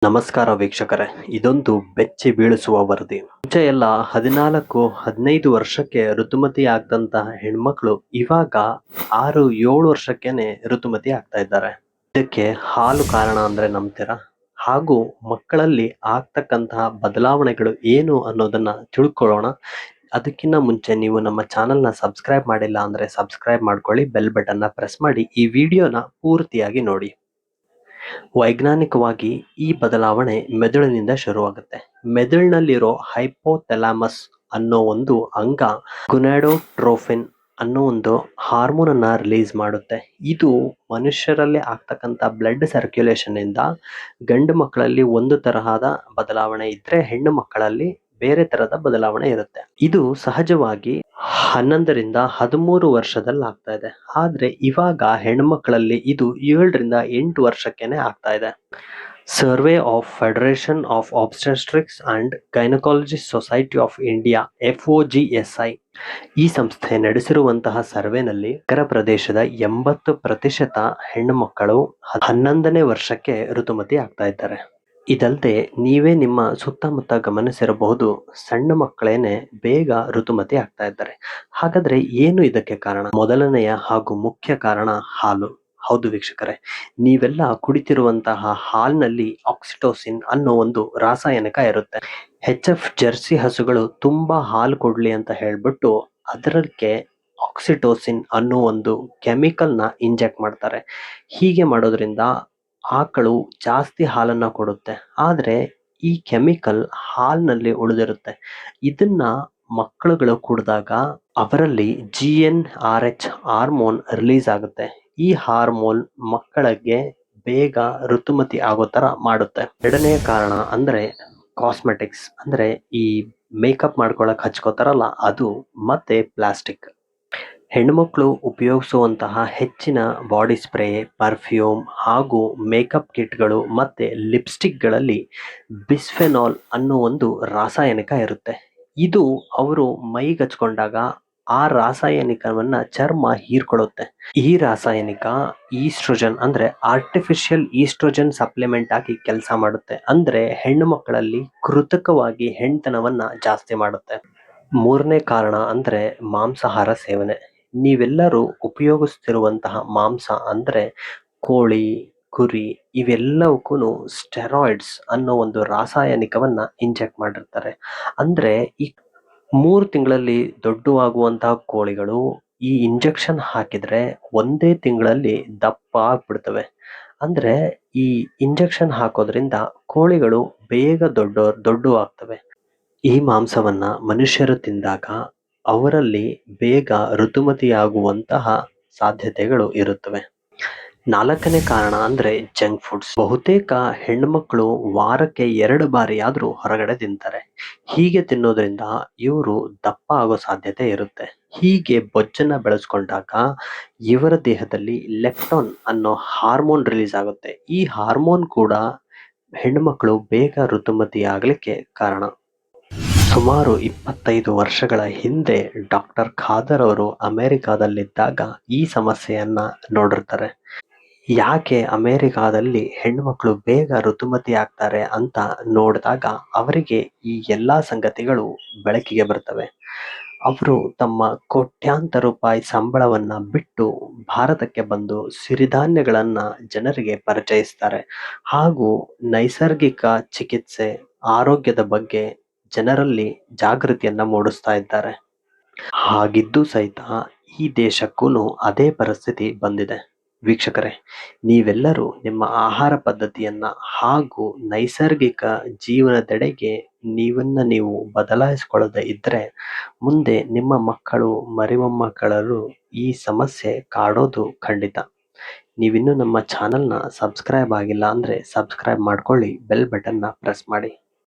ನಮಸ್ಕಾರ ವೀಕ್ಷಕರೇ, ಇದೊಂದು ಬೆಚ್ಚಿ ಬೀಳಿಸುವ ವರದಿ. ಮುಂಚೆ ಎಲ್ಲ 14-15 ವರ್ಷಕ್ಕೆ ಋತುಮತಿ ಆಗ್ದಂತಹ ಹೆಣ್ಮಕ್ಳು ಇವಾಗ 6-7 ವರ್ಷಕ್ಕೇನೆ ಋತುಮತಿ ಆಗ್ತಾ ಇದ್ದಾರೆ. ಇದಕ್ಕೆ ಹಾಲು ಕಾರಣ ಅಂದ್ರೆ ನಂಬ್ತೀರಾ? ಹಾಗೂ ಮಕ್ಕಳಲ್ಲಿ ಆಗ್ತಕ್ಕಂತಹ ಬದಲಾವಣೆಗಳು ಏನು ಅನ್ನೋದನ್ನ ತಿಳ್ಕೊಳ್ಳೋಣ. ಅದಕ್ಕಿಂತ ಮುಂಚೆ ನೀವು ನಮ್ಮ ಚಾನೆಲ್ನ ಸಬ್ಸ್ಕ್ರೈಬ್ ಮಾಡಿಲ್ಲ ಅಂದ್ರೆ ಸಬ್ಸ್ಕ್ರೈಬ್ ಮಾಡ್ಕೊಳ್ಳಿ, ಬೆಲ್ ಬಟನ್ನ ಪ್ರೆಸ್ ಮಾಡಿ ಈ ವಿಡಿಯೋನ ಪೂರ್ತಿಯಾಗಿ ನೋಡಿ. ವೈಜ್ಞಾನಿಕವಾಗಿ ಈ ಬದಲಾವಣೆ ಮೆದುಳಿನಿಂದ ಶುರುವಾಗುತ್ತೆ. ಮೆದುಳಿನಲ್ಲಿರೋ ಹೈಪೋಥಾಲಮಸ್ ಅನ್ನೋ ಒಂದು ಅಂಗ ಗುನಾಡೋಟ್ರೋಫಿನ್ ಅನ್ನೋ ಒಂದು ಹಾರ್ಮೋನ್ ಅನ್ನ ರಿಲೀಸ್ ಮಾಡುತ್ತೆ. ಇದು ಮನುಷ್ಯರಲ್ಲಿ ಆಗ್ತಕ್ಕಂಥ ಬ್ಲಡ್ ಸರ್ಕ್ಯುಲೇಷನ್ ಇಂದ ಗಂಡು ಮಕ್ಕಳಲ್ಲಿ ಒಂದು ತರಹದ ಬದಲಾವಣೆ ಇದ್ರೆ ಹೆಣ್ಣು ಮಕ್ಕಳಲ್ಲಿ ಬೇರೆ ತರದ ಬದಲಾವಣೆ ಇರುತ್ತೆ. ಇದು ಸಹಜವಾಗಿ 11-13 ವರ್ಷದಲ್ಲಿ ಆಗ್ತಾ ಇದೆ. ಆದ್ರೆ ಇವಾಗ ಹೆಣ್ಮಕ್ಳಲ್ಲಿ ಇದು 7-8 ವರ್ಷಕ್ಕೇನೆ ಆಗ್ತಾ ಇದೆ. Survey of federation of obstetrics and gynaecology society of India FOGSI ಈ ಸಂಸ್ಥೆ ನಡೆಸಿರುವಂತಹ ಸರ್ವೆನಲ್ಲಿ ಉತ್ತರ ಪ್ರದೇಶದ 80% ಹೆಣ್ಣು ಮಕ್ಕಳು 11ನೇ ವರ್ಷಕ್ಕೆ ಋತುಮತಿ ಆಗ್ತಾ ಇದ್ದಾರೆ. ಇದಲ್ಲದೆ ನೀವೇ ನಿಮ್ಮ ಸುತ್ತಮುತ್ತ ಗಮನಿಸಿರಬಹುದು, ಸಣ್ಣ ಮಕ್ಕಳೇನೆ ಬೇಗ ಋತುಮತಿ ಆಗ್ತಾ ಇದ್ದಾರೆ. ಹಾಗಾದ್ರೆ ಏನು ಇದಕ್ಕೆ ಕಾರಣ? ಮೊದಲನೆಯ ಹಾಗೂ ಮುಖ್ಯ ಕಾರಣ ಹಾಲು. ಹೌದು ವೀಕ್ಷಕರೇ, ನೀವೆಲ್ಲ ಕುಡಿತಿರುವಂತಹ ಹಾಲಿನಲ್ಲಿ ಆಕ್ಸಿಟೋಸಿನ್ ಅನ್ನೋ ಒಂದು ರಾಸಾಯನಿಕ ಇರುತ್ತೆ. HF ಜರ್ಸಿ ಹಸುಗಳು ತುಂಬಾ ಹಾಲು ಕೊಡ್ಲಿ ಅಂತ ಹೇಳ್ಬಿಟ್ಟು ಅದಕ್ಕೆ ಆಕ್ಸಿಟೋಸಿನ್ ಅನ್ನೋ ಒಂದು ಕೆಮಿಕಲ್ ನ ಇಂಜೆಕ್ಟ್ ಮಾಡ್ತಾರೆ. ಹೀಗೆ ಮಾಡೋದ್ರಿಂದ ಆಕಳು ಜಾಸ್ತಿ ಹಾಲನ್ನ ಕೊಡುತ್ತೆ. ಆದ್ರೆ ಈ ಕೆಮಿಕಲ್ ಹಾಲಿನಲ್ಲಿ ಉಳಿದಿರುತ್ತೆ. ಇದನ್ನ ಮಕ್ಕಳುಗಳು ಕುಡಿದಾಗ ಅವರಲ್ಲಿ GnRH ಹಾರ್ಮೋನ್ ರಿಲೀಸ್ ಆಗುತ್ತೆ. ಈ ಹಾರ್ಮೋನ್ ಮಕ್ಕಳಿಗೆ ಬೇಗ ಋತುಮತಿ ಆಗೋ ತರ ಮಾಡುತ್ತೆ. ಎರಡನೆಯ ಕಾರಣ ಅಂದ್ರೆ ಕಾಸ್ಮೆಟಿಕ್ಸ್, ಅಂದ್ರೆ ಈ ಮೇಕಪ್ ಮಾಡ್ಕೊಳಕ್ ಹಚ್ಕೋತಾರಲ್ಲ ಅದು, ಮತ್ತೆ ಪ್ಲಾಸ್ಟಿಕ್. ಹೆಣ್ಣುಮಕ್ಕಳು ಉಪಯೋಗಿಸುವಂತಹ ಹೆಚ್ಚಿನ ಬಾಡಿ ಸ್ಪ್ರೇ, ಪರ್ಫ್ಯೂಮ್ ಹಾಗೂ ಮೇಕಪ್ ಕಿಟ್ಗಳು ಮತ್ತೆ ಲಿಪ್ಸ್ಟಿಕ್ಗಳಲ್ಲಿ ಬಿಸ್ಫೆನಾಲ್ ಅನ್ನೋ ಒಂದು ರಾಸಾಯನಿಕ ಇರುತ್ತೆ. ಇದು ಅವರು ಮೈಗೆ ಹಚ್ಕೊಂಡಾಗ ಆ ರಾಸಾಯನಿಕವನ್ನ ಚರ್ಮ ಹೀರ್ಕೊಳ್ಳುತ್ತೆ. ಈ ರಾಸಾಯನಿಕ ಈಸ್ಟ್ರೋಜನ್ ಅಂದ್ರೆ ಆರ್ಟಿಫಿಷಿಯಲ್ ಈಸ್ಟ್ರೋಜನ್ ಸಪ್ಲಿಮೆಂಟ್ ಆಗಿ ಕೆಲಸ ಮಾಡುತ್ತೆ. ಅಂದ್ರೆ ಹೆಣ್ಣು ಮಕ್ಕಳಲ್ಲಿ ಕೃತಕವಾಗಿ ಹೆಣ್ತನವನ್ನ ಜಾಸ್ತಿ ಮಾಡುತ್ತೆ. ಮೂರನೇ ಕಾರಣ ಅಂದ್ರೆ ಮಾಂಸಾಹಾರ ಸೇವನೆ. ನೀವೆಲ್ಲರೂ ಉಪಯೋಗಿಸ್ತಿರುವಂತಹ ಮಾಂಸ ಅಂದ್ರೆ ಕೋಳಿ, ಕುರಿ ಇವೆಲ್ಲವಕ್ಕೂ ಸ್ಟೆರಾಯ್ಡ್ಸ್ ಅನ್ನೋ ಒಂದು ರಾಸಾಯನಿಕವನ್ನ ಇಂಜೆಕ್ಟ್ ಮಾಡಿರ್ತಾರೆ. ಅಂದ್ರೆ ಈ 3 ತಿಂಗಳಲ್ಲಿ ದೊಡ್ಡವಾಗುವಂತಹ ಕೋಳಿಗಳು ಈ ಇಂಜೆಕ್ಷನ್ ಹಾಕಿದ್ರೆ ಒಂದೇ ತಿಂಗಳಲ್ಲಿ ದಪ್ಪ ಆಗ್ಬಿಡ್ತವೆ. ಅಂದ್ರೆ ಈ ಇಂಜೆಕ್ಷನ್ ಹಾಕೋದ್ರಿಂದ ಕೋಳಿಗಳು ಬೇಗ ದೊಡ್ಡವಾಗ್ತವೆ. ಈ ಮಾಂಸವನ್ನ ಮನುಷ್ಯರು ತಿಂದಾಗ ಅವರಲ್ಲಿ ಬೇಗ ಋತುಮತಿಯಾಗುವಂತಹ ಸಾಧ್ಯತೆಗಳು ಇರುತ್ತವೆ. 4ನೇ ಕಾರಣ ಅಂದ್ರೆ ಜಂಕ್ ಫುಡ್ಸ್. ಬಹುತೇಕ ಹೆಣ್ಮಕ್ಳು ವಾರಕ್ಕೆ 2 ಬಾರಿ ಆದ್ರೂ ಹೊರಗಡೆ ತಿಂತಾರೆ. ಹೀಗೆ ತಿನ್ನೋದ್ರಿಂದ ಇವರು ದಪ್ಪ ಆಗೋ ಸಾಧ್ಯತೆ ಇರುತ್ತೆ. ಹೀಗೆ ಬೊಜ್ಜನ್ನ ಬೆಳೆಸ್ಕೊಂಡಾಗ ಇವರ ದೇಹದಲ್ಲಿ ಲೆಪ್ಟಾನ್ ಅನ್ನೋ ಹಾರ್ಮೋನ್ ರಿಲೀಸ್ ಆಗುತ್ತೆ. ಈ ಹಾರ್ಮೋನ್ ಕೂಡ ಹೆಣ್ಮಕ್ಳು ಬೇಗ ಋತುಮತಿ ಆಗ್ಲಿಕ್ಕೆ ಕಾರಣ. ಸುಮಾರು 25 ವರ್ಷಗಳ ಹಿಂದೆ ಡಾಕ್ಟರ್ ಖಾದರ್ ಅವರು ಅಮೆರಿಕಾದಲ್ಲಿದ್ದಾಗ ಈ ಸಮಸ್ಯೆಯನ್ನ ನೋಡಿರ್ತಾರೆ. ಯಾಕೆ ಅಮೆರಿಕಾದಲ್ಲಿ ಹೆಣ್ಮಕ್ಳು ಬೇಗ ಋತುಮತಿ ಆಗ್ತಾರೆ ಅಂತ ನೋಡಿದಾಗ ಅವರಿಗೆ ಈ ಎಲ್ಲಾ ಸಂಗತಿಗಳು ಬೆಳಕಿಗೆ ಬರ್ತವೆ. ಅವರು ತಮ್ಮ ಕೋಟ್ಯಾಂತರ ರೂಪಾಯಿ ಸಂಬಳವನ್ನ ಬಿಟ್ಟು ಭಾರತಕ್ಕೆ ಬಂದು ಸಿರಿಧಾನ್ಯಗಳನ್ನ ಜನರಿಗೆ ಪರಿಚಯಿಸ್ತಾರೆ ಹಾಗೂ ನೈಸರ್ಗಿಕ ಚಿಕಿತ್ಸೆ, ಆರೋಗ್ಯದ ಬಗ್ಗೆ ಜನರಲ್ಲಿ ಜಾಗೃತಿಯನ್ನ ಮೂಡಿಸ್ತಾ ಇದ್ದಾರೆ. ಹಾಗಿದ್ದು ಸಹಿತ ಈ ದೇಶಕ್ಕೂ ಅದೇ ಪರಿಸ್ಥಿತಿ ಬಂದಿದೆ. ವೀಕ್ಷಕರೇ, ನೀವೆಲ್ಲರೂ ನಿಮ್ಮ ಆಹಾರ ಪದ್ಧತಿಯನ್ನ ಹಾಗೂ ನೈಸರ್ಗಿಕ ಜೀವನದೆಡೆಗೆ ನೀವು ಬದಲಾಯಿಸಿಕೊಳ್ಳದೆ ಇದ್ರೆ ಮುಂದೆ ನಿಮ್ಮ ಮಕ್ಕಳು, ಮರಿಮೊಮ್ಮಕ್ಕಳರು ಈ ಸಮಸ್ಯೆ ಕಾಡೋದು ಖಂಡಿತ. ನೀವಿನ್ನೂ ನಮ್ಮ ಚಾನೆಲ್ನ ಸಬ್ಸ್ಕ್ರೈಬ್ ಆಗಿಲ್ಲ ಅಂದ್ರೆ ಸಬ್ಸ್ಕ್ರೈಬ್ ಮಾಡ್ಕೊಳ್ಳಿ, ಬೆಲ್ ಬಟನ್ನ ಪ್ರೆಸ್ ಮಾಡಿ.